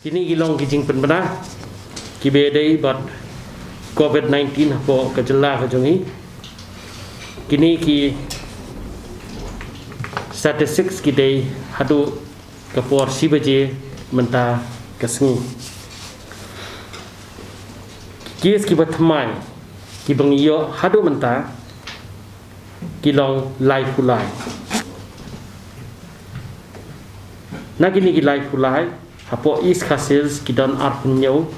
Kini gilong kijing penbena kibedai bat COVID-19 hapo kejela kejongi. Kini ki statistics kidai hadu kapor sibaje menta kesngi. Kies kibat mai kibang iyo hadu menta kilong live pulai. Na kini ki live pulai hapo East Castles kidon arpunyo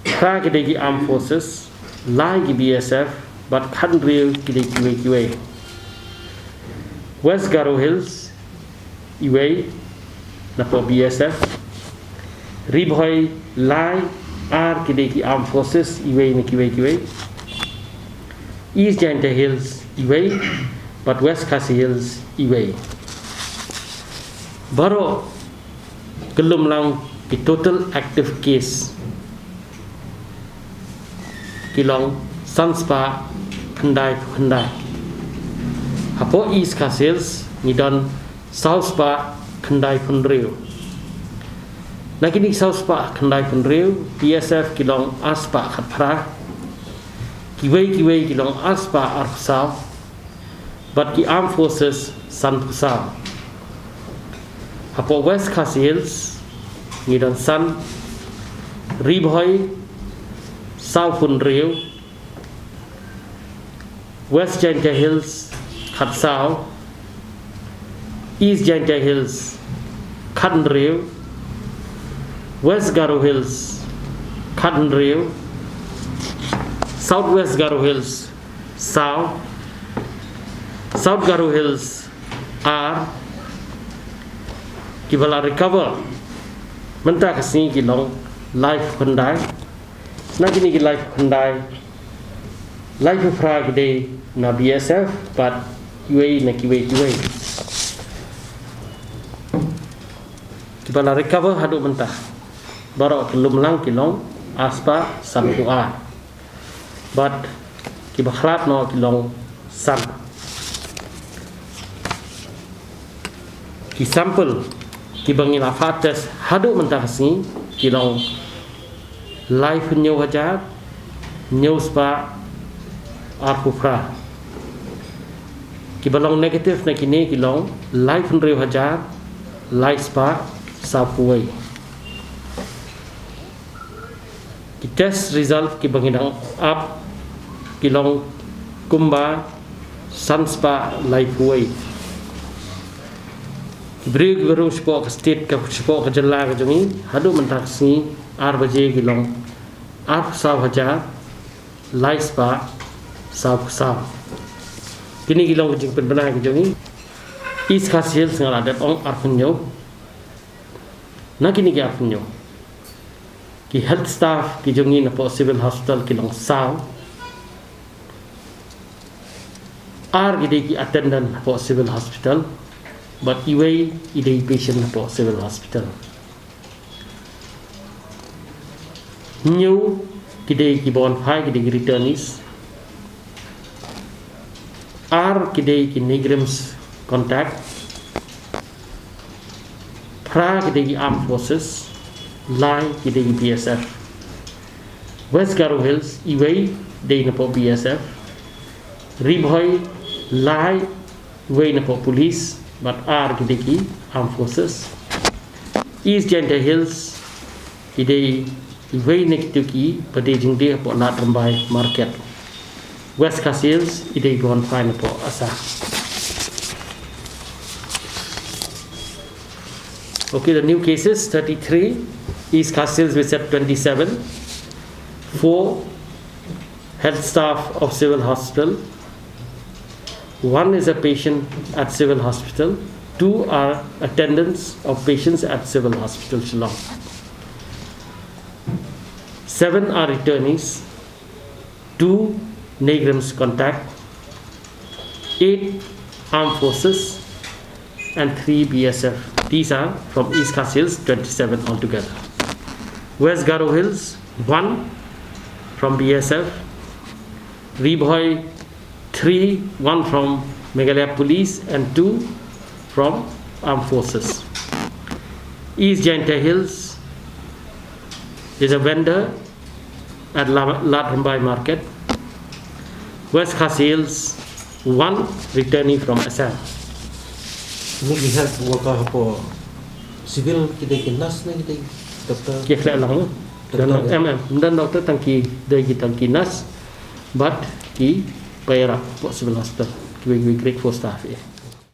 kra kidegi armed forces lai ki BSF but khandril kidegi kiwe West Garo Hills iwe napo BSF ribhoy lai ar kidegi armed forces iwe ni kiwe East Janta Hills iwe but West Khasi Hills iwe baru kelum lang the total active case kilong sanspa khandai hapo East Castles nidon South Spa khandai punriu nakini South Spa khandai punriu BSF kilong aspa khatphra kiwei kilong aspa arpsal but ki armed forces san pusal hapo West Khasi Hills ngidon san ribhoy South Punriu West Janta Hills Khatsao East Janta Hills Khandriu West Garo Hills Khandriu Southwest Garo Hills South Garo Hills are kibala recover menta kasih kilong life khandai na kini ki life khandai life frag day na BSF but UAE na kiwe kibala recover hadu menta barok kelum lang kilong aspa samtua but kibakhlap no kilong sam ki sample kibangin afates hadu mentahsi kilong life nyo hajat nyo spa arpufra kibalong negative na kini kilong life nrio hajat life spa sapuai ki test result kibangin up kilong kumba sanspa life way Beri berung sepok ke state ke sepok ke jela ke jongi hadu mentaksi ar baje gilong ar saw haja lai spa saw kini gilong ke jing penbena ke jongi East Khasi Hills ngal adat ong ar punyo na kini ke ar punyo ki health staff ki jongi na po civil hospital kilong saw ar gide ki attendant po civil hospital but iway idei patient po civil hospital new kidei ki bon phai kidei returnees are kidei ki negrims contact pra kidei ki armed forces lai kidei BSF West Garo Hills iway dei na po BSF ribhoy lai way na po police but are kideki armed forces East Janta Hills kidei way nektuki pada jingde po lat rambai market West Khasi Hills idei gon fine po asa okay the new cases 33 East Khasi Hills we said 27 4 health staff of civil hospital 1 is a patient at civil hospital 2 are attendants of patients at civil hospital Shillong 7 are returnees 2 negrims contact 8 armed forces and 3 BSF these are from East Khasi Hills 27 altogether West Garo Hills 1 from BSF Ribhoy 3, 1 from Meghalaya Police and 2 from Armed Forces. East Jaintia Hills is a vendor at Ladrambai Market. West Khas Hills, one returning from Assam. Ini lihat waka apa civil kita kinas na kita doktor. Kaya lang dan doktor tangki dari kita kinas, but ki Perak po sebelah kita. We grateful staff.